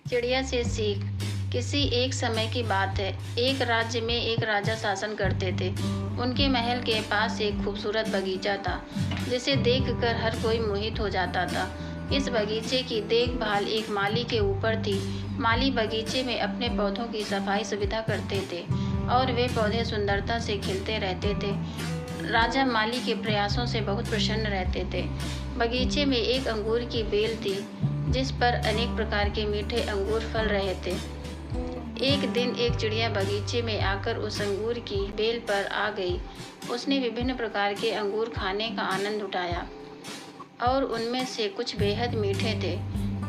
चिड़िया से सीख। किसी एक समय की बात है। एक राज्य में एक राजा शासन करते थे। उनके महल के पास एक खूबसूरत बगीचा था, जिसे देखकर हर कोई मोहित हो जाता था। इस बगीचे की देखभाल एक माली के ऊपर थी। माली बगीचे में अपने पौधों की सफाई सुविधा करते थे और वे पौधे सुंदरता से खिलते रहते थे। राजा माली के प्रयासों से बहुत प्रसन्न रहते थे। बगीचे में एक अंगूर की बेल थी, जिस पर अनेक प्रकार के मीठे अंगूर फल रहे थे। एक दिन एक चिड़िया बगीचे में आकर उस अंगूर की बेल पर आ गई। उसने विभिन्न प्रकार के अंगूर खाने का आनंद उठाया और उनमें से कुछ बेहद मीठे थे।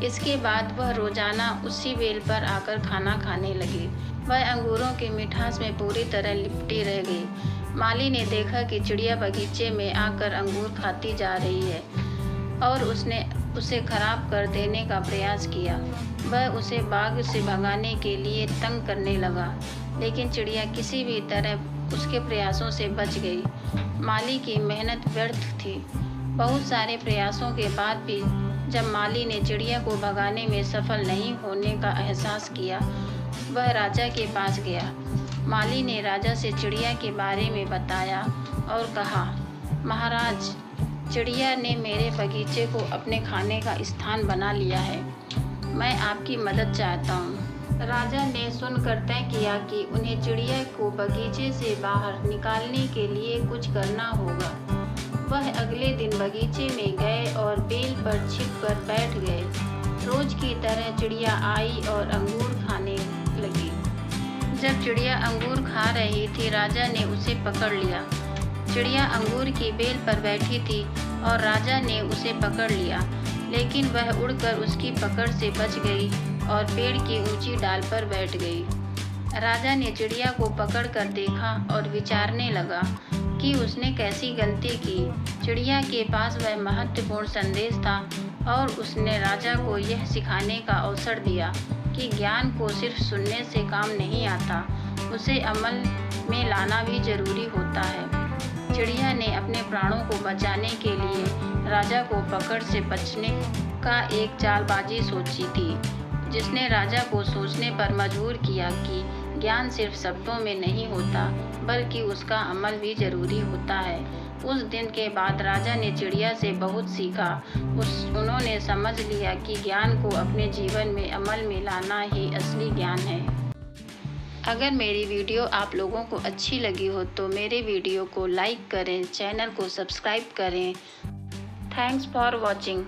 इसके बाद वह रोजाना उसी बेल पर आकर खाना खाने लगी। वह अंगूरों की मिठास में पूरी तरह लिपटी रह गई। माली ने देखा कि चिड़िया बगीचे में आकर अंगूर खाती जा रही है और उसने उसे खराब कर देने का प्रयास किया। वह उसे बाग से भगाने के लिए तंग करने लगा, लेकिन चिड़िया किसी भी तरह उसके प्रयासों से बच गई। माली की मेहनत व्यर्थ थी। बहुत सारे प्रयासों के बाद भी जब माली ने चिड़िया को भगाने में सफल नहीं होने का एहसास किया, वह राजा के पास गया। माली ने राजा से चिड़िया के बारे में बताया और कहा, महाराज, चिड़िया ने मेरे बगीचे को अपने खाने का स्थान बना लिया है। मैं आपकी मदद चाहता हूँ। राजा ने सुनकर तय किया कि उन्हें चिड़िया को बगीचे से बाहर निकालने के लिए कुछ करना होगा। वह अगले दिन बगीचे में गए और बेल पर छिपकर बैठ गए। रोज की तरह चिड़िया आई और अंगूर खाने लगी। जब चिड़िया अंगूर खा रही थी, राजा ने उसे पकड़ लिया। चिड़िया अंगूर की बेल पर बैठी थी और राजा ने उसे पकड़ लिया, लेकिन वह उड़कर उसकी पकड़ से बच गई और पेड़ की ऊंची डाल पर बैठ गई। राजा ने चिड़िया को पकड़कर देखा और विचारने लगा कि उसने कैसी गलती की। चिड़िया के पास वह महत्वपूर्ण संदेश था और उसने राजा को यह सिखाने का अवसर दिया कि ज्ञान को सिर्फ सुनने से काम नहीं आता, उसे अमल में लाना भी जरूरी होता है। चिड़िया ने अपने प्राणों को बचाने के लिए राजा को पकड़ से बचने का एक चालबाजी सोची थी, जिसने राजा को सोचने पर मजबूर किया कि ज्ञान सिर्फ शब्दों में नहीं होता, बल्कि उसका अमल भी जरूरी होता है। उस दिन के बाद राजा ने चिड़िया से बहुत सीखा। उन्होंने समझ लिया कि ज्ञान को अपने जीवन में अमल में लाना ही असली ज्ञान है। अगर मेरी वीडियो आप लोगों को अच्छी लगी हो तो मेरे वीडियो को लाइक करें, चैनल को सब्सक्राइब करें। Thanks for watching.